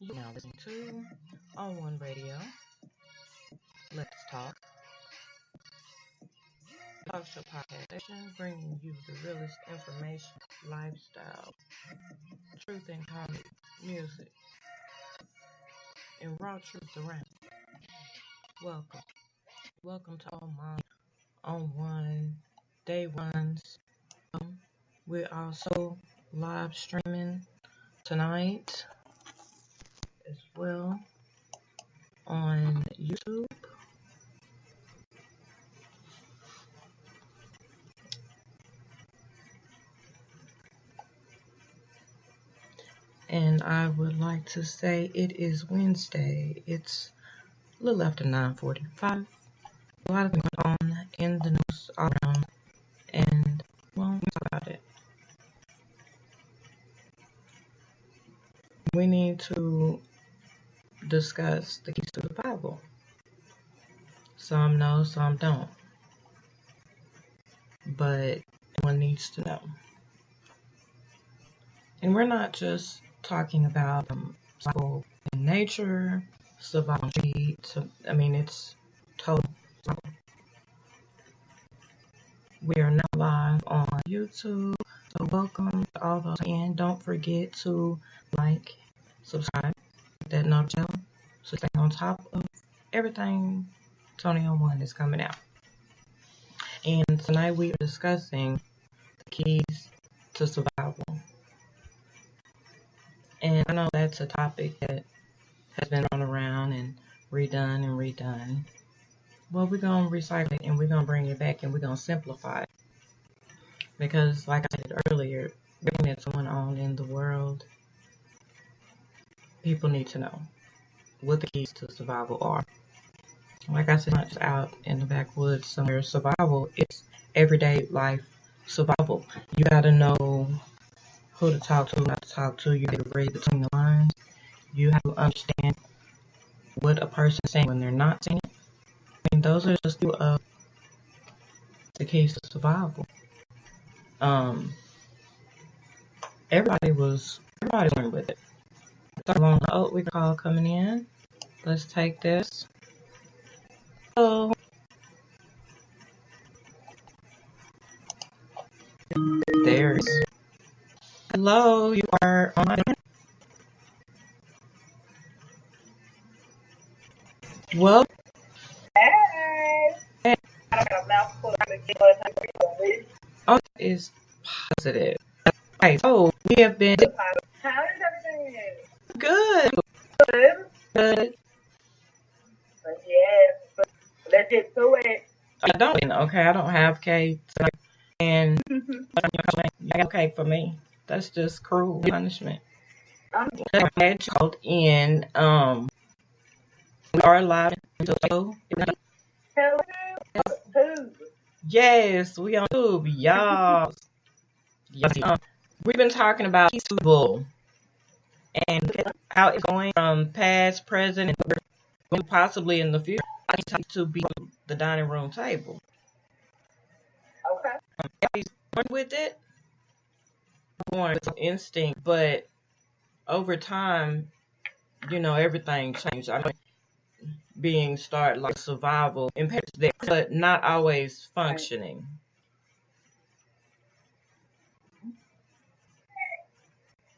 You now listen to On One Radio. Let's talk. Talk show podcast station, bringing you the realest information, lifestyle, truth and comedy, music, and raw truth around. Welcome, welcome to all my On One day ones. We're also live streaming tonight as well on YouTube. And I would like to say it is Wednesday. It's a little after 9:45. A lot of things going on in the news all around, and well, we'll talk about it. We need to discuss the keys to the Bible. Some know, some don't. But one needs to know. And we're not just talking about survival in nature, survival streets. It's total survival. We are now live on YouTube. So welcome to all those in. Don't forget to like, subscribe, hit that notification bell, so stay on top of everything Tony on One is coming out. And tonight we are discussing the keys to survival. And I know that's a topic that has been thrown around and redone. Well, we're going to recycle it and we're going to bring it back and we're going to simplify it. Because, like I said earlier, everything that's going on in the world, people need to know what the keys to survival are. Like I said, not just out in the backwoods somewhere. Survival is everyday life survival. You got to know who to talk to, not to talk to. You got to read between the lines. You have to understand what a person's saying when they're not saying it. Those are just two of the keys to survival. Everybody's learning with it. Oh, we got a call coming in. Let's take this. Hello. There's. Hello, you are on. Well. Hey. Oh, that is positive. Right. So we have been. How is everything? Good. Good. Yes. Let's get to it. I don't have cake. And you got cake for me. That's just cruel punishment. I'm glad you called in. We are live. Hello. Yes, we on YouTube, y'all. We've been talking about peaceable and how it's going from past, present, and possibly in the future to be the dining room table. Okay. Everybody's born with it, born with instinct, but over time, everything changed. Being start like survival impairs there, but not always functioning.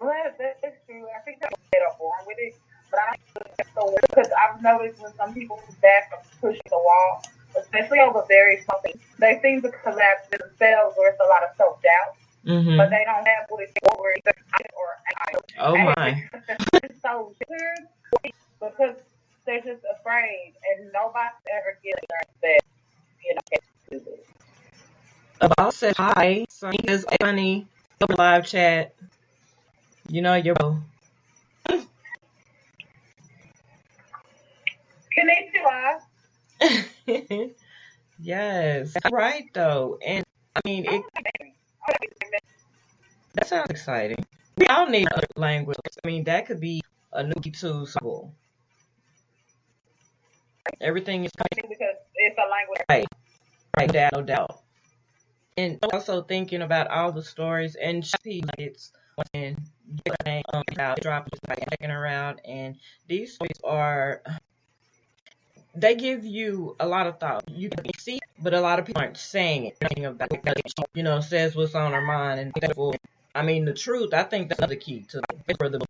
Well, that's true. I think that are born with it, but I don't think so because I've noticed when some people who back from pushing the wall, especially over very small things, they seem to collapse themselves or it's a lot of self-doubt. Mm-hmm. But they don't have what it's for either or. Oh my! So because they're just afraid, and nobody's ever getting that. Do this. About said hi. So is funny. Live chat. You're. Konnichiwa. Yes, right though, and that sounds exciting. We all need other language. That could be a new key to school. Everything is because it's a language. Right, no doubt. And also thinking about all the stories and it's when dropping like second around, and these stories are, they give you a lot of thought. You can see it, but a lot of people aren't saying it. About it, says what's on their mind, and therefore, I mean, the truth. I think that's the key to for the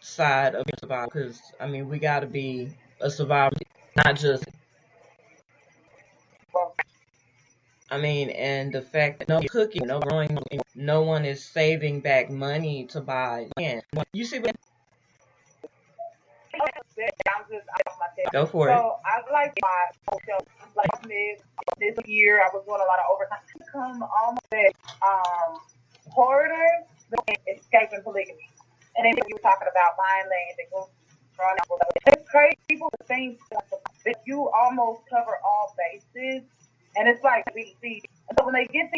side of survival, because I mean, we got to be a survivor, not just. I mean, and the fact that no cooking, no growing, no one is saving back money to buy land. You see what? Go for it. So I like my show. Like this year, I was doing a lot of overtime. Come on, hoarders escaping polygamy, and then you were talking about buying land and going. It's crazy. People think that you almost cover all bases, and it's like we see. So when they get to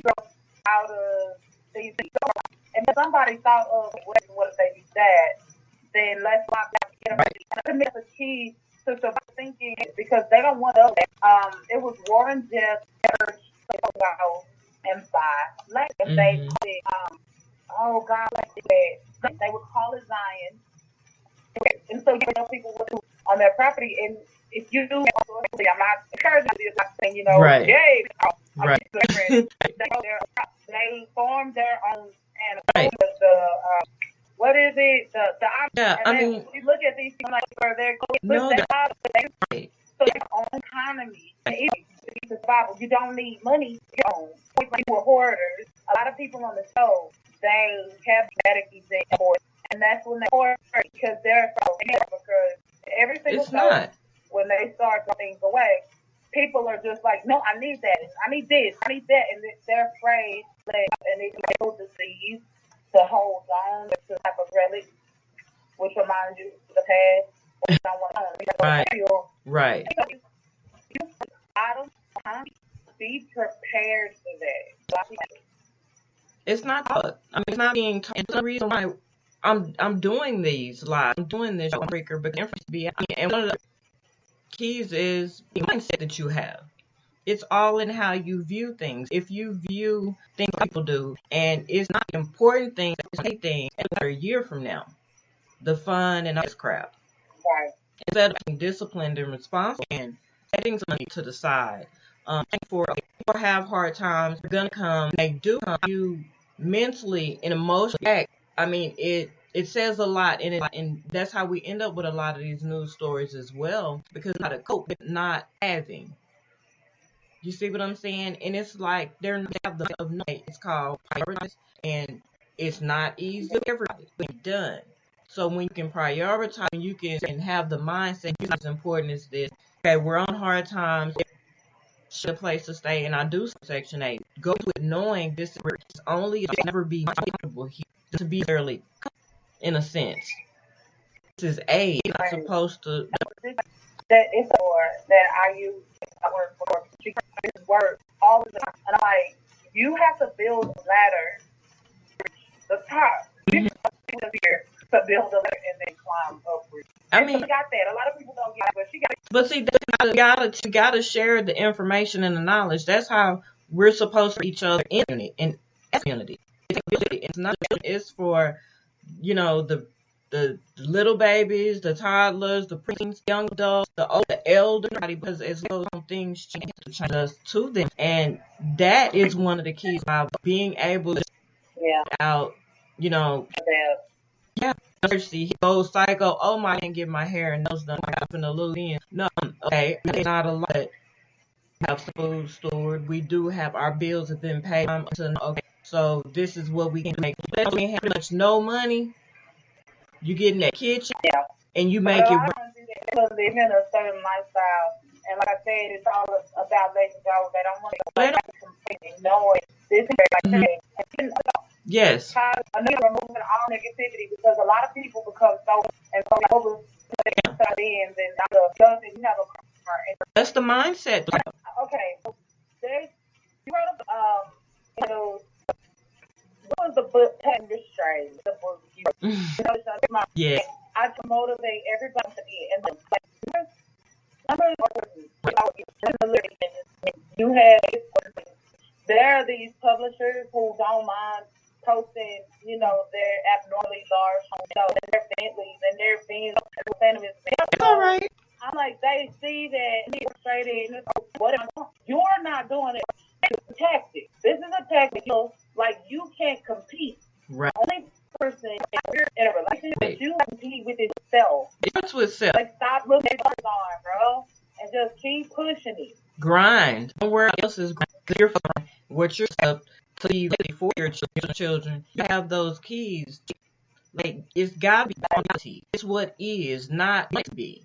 out of these, and somebody thought of what if they do that, then let's lock down. Right. The key to survive thinking because they don't want to. It was Warren Jeffs church and buy land. They oh God, they would call it Zion. And so people would do on their property, and if you do, I'm not encouraging this. I'm saying right. Yay, right. They formed their own and right. What is it? I mean, you look at these things like where they're going. Right. So their own economy. Survival. You don't need money. People are hoarders. A lot of people on the show, they have genetic disease. And that's when they hoard because they're so because every single time when they start throwing things away, people are just like, no, I need that, I need this, I need that, and they're afraid and they can disease to hold on to type of relic, which reminds you of the past. You don't want to right. Be prepared for that. It's not taught. I mean, it's not being taught. It's the reason why I'm doing these live. I'm doing this breaker because and one of the keys is the mindset that you have. It's all in how you view things. If you view things people do, and it's not important things, it's things a year from now, the fun and all this crap. Right. Instead of being disciplined and responsible and setting some money to the side. For people have hard times, they're gonna come. They do come. You mentally and emotionally. I mean, it says a lot, and that's how we end up with a lot of these news stories as well, because how to cope with not having. You see what I'm saying? And it's like they're not of night. It's called prioritize, and it's not easy for everybody. It's done. So when you can prioritize, you can have the mindset. What's important is this. Okay, we're on hard times. A place to stay, and I do Section 8. Go to it knowing this is only never be comfortable here to be fairly, in a sense. This is aid. It's not supposed to. That is that I use work for work all the time, and I'm like, you have to build a ladder. The top. You to build a ladder and then climb upward. I mean, got that. A lot of people don't get it, but she got it. But see, you gotta share the information and the knowledge. That's how we're supposed to each other in unity. It's not. It's for, the little babies, the toddlers, the preteens, young adults, the elderly, because as those things change to them, and that is one of the keys about being able to out. See, he goes psycho. Oh my! I didn't get my hair and nails done. I'm finna lose in. No, okay, it's not a lot. We have food stored. We do have our bills have been paid. Okay, so this is what we can make. Let me have much no money. You get in that kitchen and you make it work. Because they live in a certain lifestyle, and like I said, it's all about letting go. They don't want to go knowing this is yes. Removing all negativity, because a lot of people become so over and you have a that's the mindset. Okay, so you heard of what was the book Patent Restraint? The book yes. I can motivate everybody to be and you have there are these publishers who don't mind posting, their abnormally large, and their Bentleys and their being It's all right. I'm like, they see that and they're frustrated. And what am I doing? You're not doing it. It's a tactic. This is a tactic. Like, you can't compete. Right. The only person in a relationship that you compete with is yourself. It's with self. Like, stop looking at others on, bro, and just keep pushing it. Grind. Don't worry else is grind. You're fine. What you're up to leave for your children. You have those keys. Like, it's gotta be quality. It's what is, not meant to be.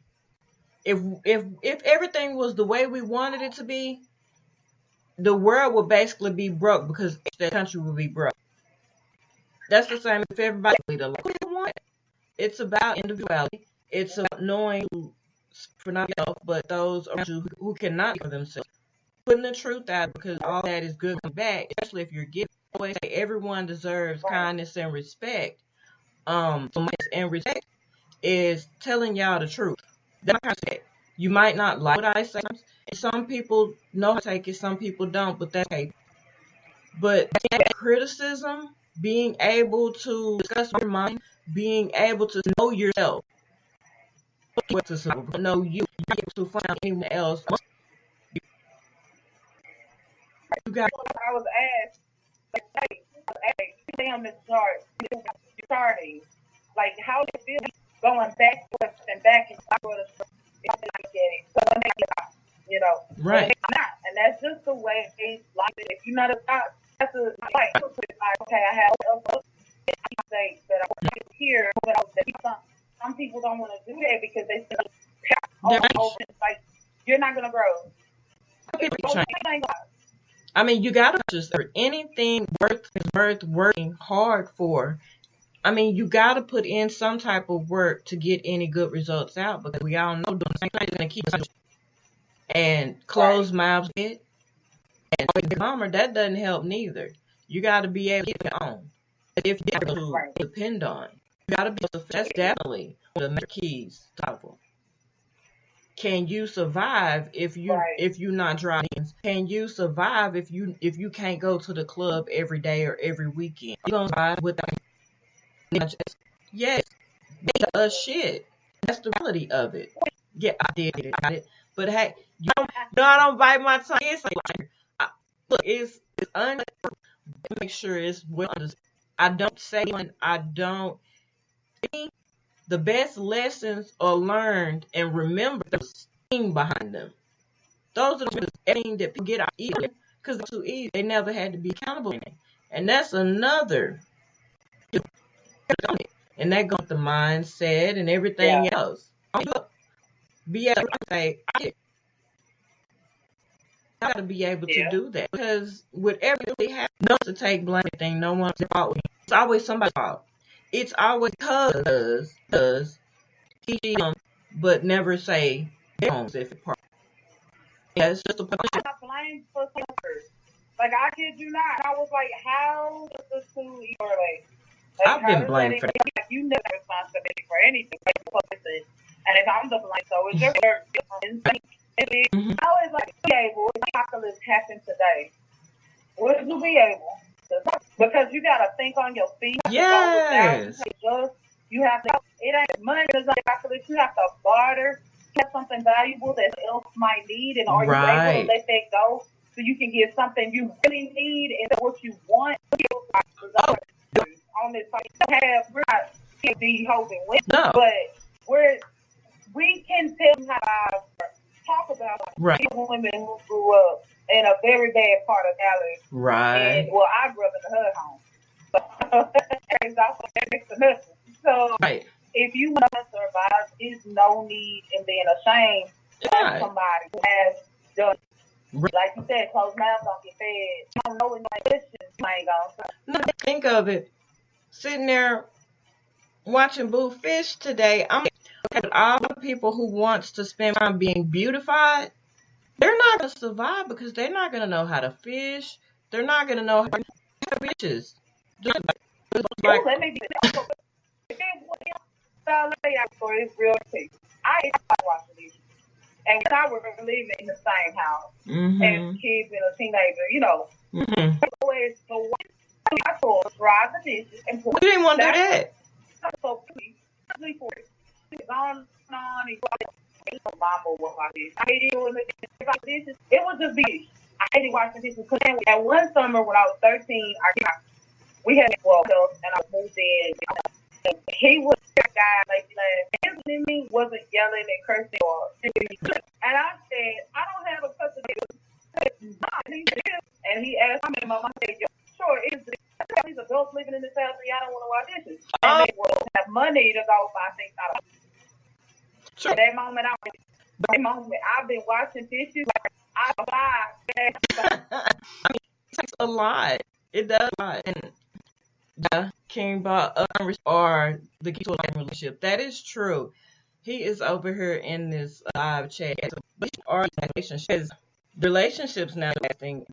If everything was the way we wanted it to be, the world would basically be broke because the country would be broke. That's the same if everybody leader. Like, what do you want? It's about individuality. It's about knowing for not yourself, but those around you who cannot for themselves. Putting the truth out because all that is good and back, especially if you're giving. I always say everyone deserves kindness and respect. And respect is telling y'all the truth. That's my concept. You might not like what I say. And some people know how to take it, some people don't, but that's okay. But criticism, being able to discuss your mind, being able to know yourself, to know you, be able to find anyone else. You got. I was asked, stay on this chart, starting, like, how do you feel going back and back and forth? Right. And that's just the way life is. If you're not a top, that's a like, okay, I have mistakes that I want to hear, but some people don't want to do that because they still like, you're not gonna grow. I mean, you gotta just anything worth working hard for. I mean, you gotta put in some type of work to get any good results out because we all know doing the same thing is gonna keep us and closed mouths get and calmer. That doesn't help neither. You gotta be able to get your own. If you have to depend on, you gotta be able to. That's definitely one of the keys to survival. Can you survive if you're not driving? Can you survive if you can't go to the club every day or every weekend? You gonna survive without? Yes, shit. That's the reality of it. Yeah, I did it. But hey, I don't bite my tongue. It's like, look, it's make sure it's well understood. I don't say when I don't. The best lessons are learned and remember the thing behind them. Those are the things that people get out easily because they're too easy. They never had to be accountable in it. And that's another. And that goes with the mindset and everything else. Be able to say, I gotta be able to do that because whatever they have, no to take blame thing, no one's fault. It's always somebody's fault. It's always because he but never say if it part. Yeah, it's just a point. I'm not blamed for something. Like, I kid you not. I was like, how does this two correlate? I've been blamed for that. Like, you never responsibility for anything. And if I'm the blame, so it's your instinct. I was like, be able, if apocalypse happened today, would you be able? Because you got to think on your feet. Yes. You have to, it ain't money, you have to barter, have something valuable that else might need, and are you able to let that go so you can get something you really need and what you want? On this side, we're not be hoping with, but we can tell you how to talk about women who grew up in a very bad part of Dallas. Right. And, well, I grew up in the hood home. It's also next to nothing. So if you want to survive, there's no need in being ashamed of somebody who has done. Like you said, closed mouths don't get fed. You don't know what you ain't gonna. Think of it. Sitting there watching Boo Fish today, I'm all the people who wants to spend time being beautified. They're not gonna survive because they're not gonna know how to fish. They're not gonna know how to have fishes. Let me it's real quick. I watch these, and when I was living in the same house as kids and a teenager, always the one I told her, dry the dishes and put You didn't want to do that. so please for it. On and mama was like this. I hated doing the dishes. It was just be. I hated washing dishes because at one summer when I was 13, we had well and I moved in. And he was a guy like his me wasn't yelling and cursing or and I said, I don't have a cuss of and he asked me, Mama, I said, sure, it's these adults living in this house and y'all don't want to wash dishes. And they will have money to go buy things out of. Sure. At that moment, I've been washing dishes. I buy. I mean, it takes a lot. It does a lot. And the king about or the key to a relationship. That is true. He is over here in this live chat. Our relationships now, I think,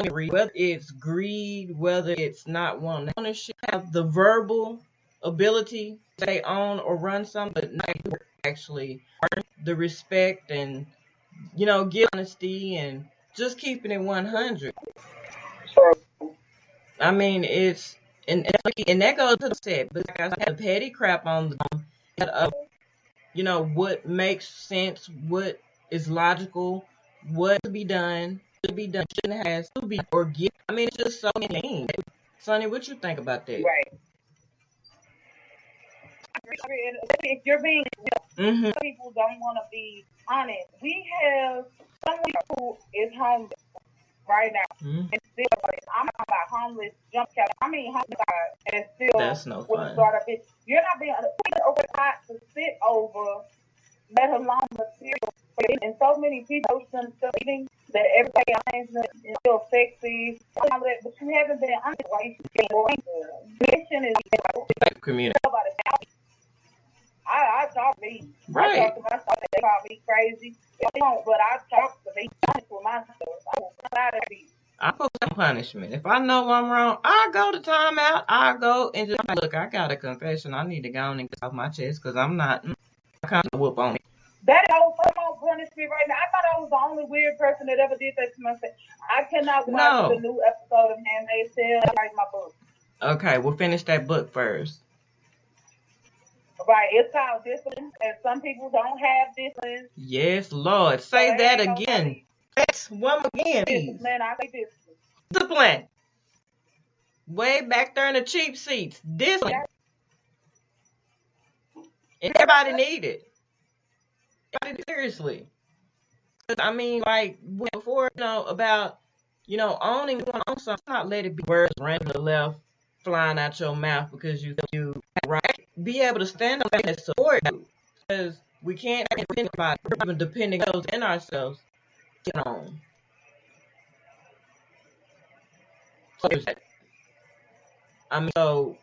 whether it's greed, whether it's not wanting ownership, have the verbal ability to stay on or run something, but not actually the respect and give honesty and just keeping it 100. I mean, it's and that goes to the set, but like I said, petty crap on the what makes sense, what is logical, what to be done, shouldn't has to be or get. I mean, it's just so many things. Sonny, what you think about that? Right. If you're being real, people don't want to be honest. We have someone who is homeless right now. And still, I'm talking about homeless jump cat. I mean homeless and still that's no fun. You're not being over to sit over, let alone material. And so many people still eating that everybody finds is still sexy, but you haven't been honest. Why you mission is community. I talk to me. Right. I talk to myself. They call me crazy. They don't, but I talk to be honest with myself. I will try to be. I put some punishment. If I know I'm wrong, I go to timeout. I go and just look. I got a confession. I need to go and get off my chest because I'm not. I can't whoop on it. That whole punishment right now. I thought I was the only weird person that ever did that to myself. I cannot watch the new episode of Handmaid's Tale and write my book. Okay, we'll finish that book first. Right, it's called discipline, and some people don't have discipline. Yes, Lord. Say so that again. That's one again. Discipline, I say discipline. Discipline. Way back there in the cheap seats. Discipline. And everybody need it. Everybody seriously. I mean, like before, about, owning something, not let it be words randomly left flying out your mouth because you right. Be able to stand up and support you, because we can't depend on even depending on those in ourselves. I mean, so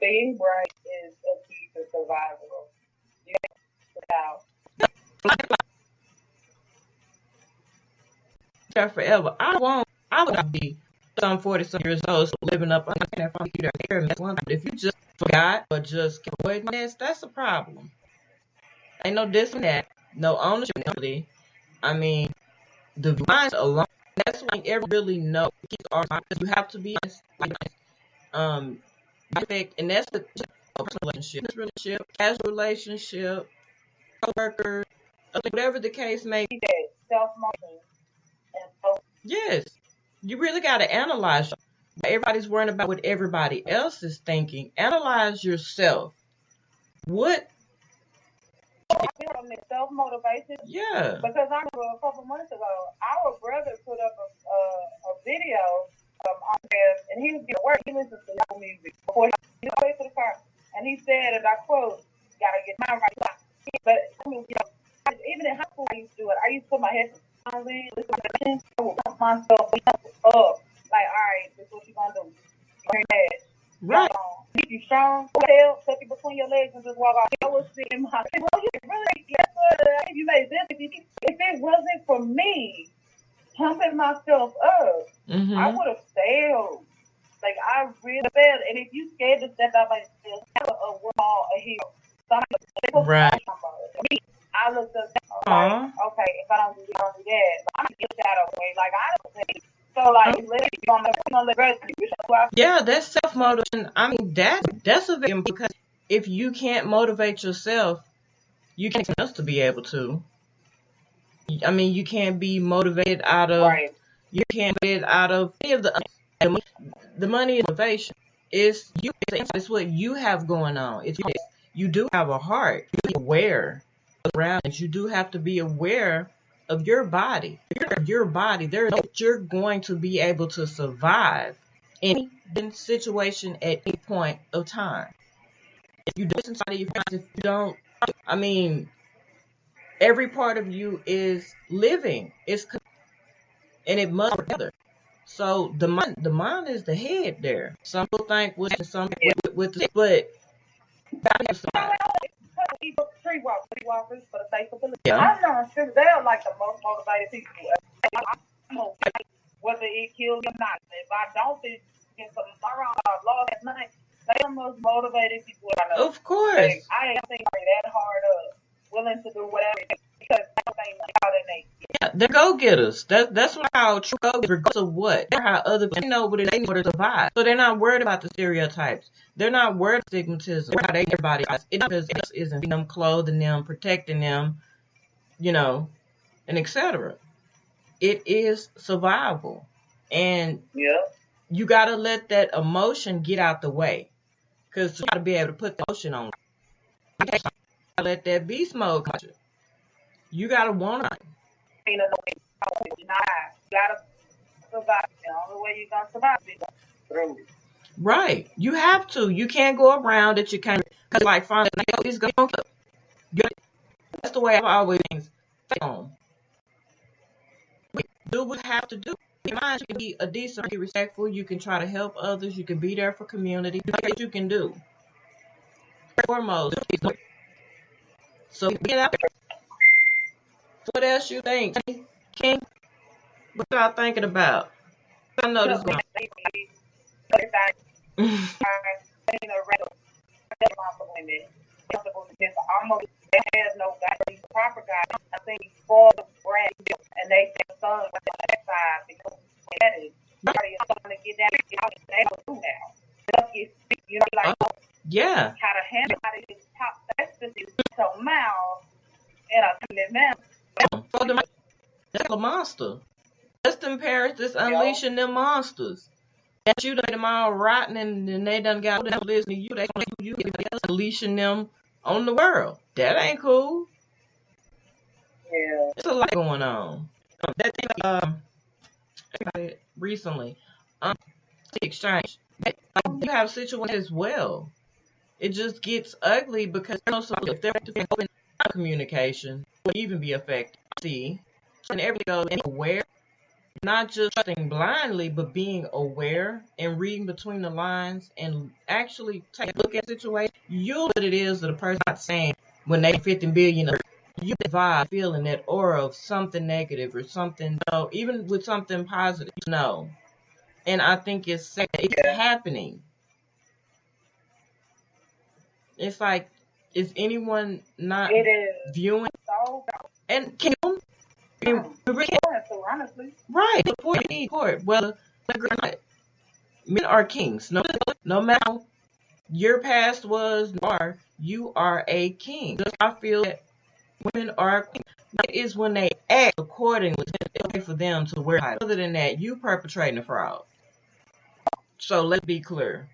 being bright is a key to survival. You know, forever. I would not be some 40-some years old, so living up under that computer hair. But if you just forgot or just avoid this, that's a problem. Ain't no discipline, that, no ownership. I mean, the lines alone. That's when everyone really knows. You have to be perfect, and that's the relationship, casual relationship, co-worker, whatever the case may be. Self-motivation. Yes, you really got to analyze. Everybody's worrying about what everybody else is thinking. Analyze yourself. What? Self-motivation. Yeah. Because I remember a couple months ago, our brother put up a video on there, and he was getting work. He listens to loud music before he went to the car, and he said, and I quote, "Gotta get my right." But I mean, even in high school, I used to do it. I used to put my headphones in, listen to the I would pump myself up. Like, all right, this is what you gonna do. You're mad. Right. If you strong, tail, tuck it between your legs and just walk off. I was sitting my you made this. If it wasn't for me pumping myself up, I would have failed. Like, I really failed. And if you scared to step out like this, have a wall, a hill. Right. I looked up, like, okay, if I don't do that, I'm going to get shadow away. Like, I don't think. So So like, you gonna let Yeah, that's self-motivation. I mean, that's a very because if you can't motivate yourself, you can't expect else to be able to. I mean, you can't be motivated out of right. you can't get it out of any of the money is motivation. It's you. It's what you have going on. You do have a heart. You're aware around it. You do have to be aware of your body. Your body. You're going to be able to survive any situation at any point of time. If you do something, if you don't, I mean, every part of you is living. And it must work together. So the mind is the head there. Some people think with some with the, but Tree walkers for the sake of belief. yeah, I'm not sure they're like the most motivated people. I'm okay, whether it kills you or not. If I don't think it's tomorrow or lost at night, they're the most motivated people I know. of course. Like, I ain't think that hard up, willing to do whatever because everything out in they. Yeah, they're go-getters. That's what how true go-getters, regardless of what. They're how other people know what they know to survive. So they're not worried about the stereotypes. They're not worried about stigmatism. How they everybody else. It's because it isn't them clothing them, protecting them, and etc. It is survival. And you gotta let that emotion get out the way. Because you gotta be able to put the emotion on. You gotta let that beast mode come out. You gotta want it. You gotta survive. The only way you're gonna survive is through. Right. You have to. You can't go around it. You can't. Because, like, finally, it's going to that's the way I've always been. Do what you have to do. Your mind, you can be a decent, be respectful. You can try to help others. You can be there for community. Do what you can do. Foremost. So, get out there. What else you think? King? What y'all thinking about? I know this one. Almost they have no guy, proper guy. I think for the brand and they say son with that side because that is starting to get down they don't do now. You know, like yeah. How to handle how to get top ecstasy so mouth and a mouth. For the that's a monster. That's them parents that's unleashing them monsters. That you done them all rotten and they done got them listening to you. They gonna you unleashing them on the world. That ain't cool. Yeah. There's a lot going on. That thing recently. Exchange. You have situations as well. It just gets ugly because if they're open communication would even be affected. See, and everybody goes aware, not just trusting blindly, but being aware and reading between the lines and actually take a look at the situation. You know what it is that a person not saying when they 50 billion. You vibe feeling that aura of something negative or something, even with something positive, And I think it's happening. It's like, is anyone not viewing? And can honestly. Right, support. Well, men are kings. No matter your past was, you are a king. I feel that women are queens. That is when they act accordingly. It's okay for them to wear titles. Other than that, you perpetrating a fraud. So let's be clear.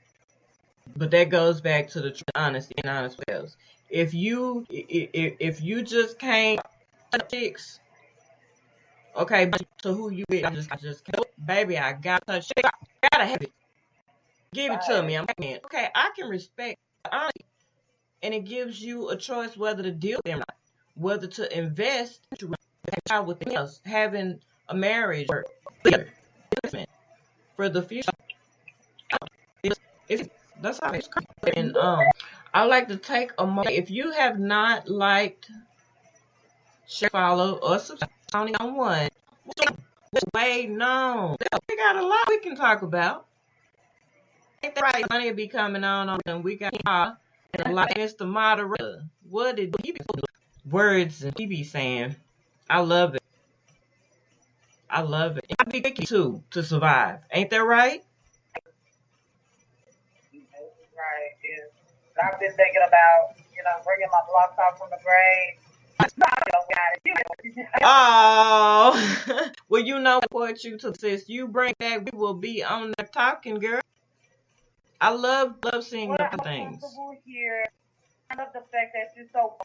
But that goes back to the honesty and honest wells. If you just can't fix, okay, but to who you with, I just can't. Baby, I got to touch it. I gotta have it. Give it to me. Okay, I can respect honesty, and it gives you a choice whether to deal with them or not, whether to invest with else, having a marriage or for the future. That's how it's coming. And I like to take a moment. If you have not liked, share, follow, or subscribe on one, wait, no. We got a lot we can talk about. Ain't that right? Money will be coming on, and we got and a lot of Mr. Moderator. What did he be words and he be saying? I love it. I love it. I'd be picky too to survive. Ain't that right? Right. Yeah. I've been thinking about, bringing my blocks out from the grave. Oh, well, you know what you took, sis. You bring back, we will be on the talking, girl. I love seeing Well, the I'm things. comfortable here. I love the fact that you're so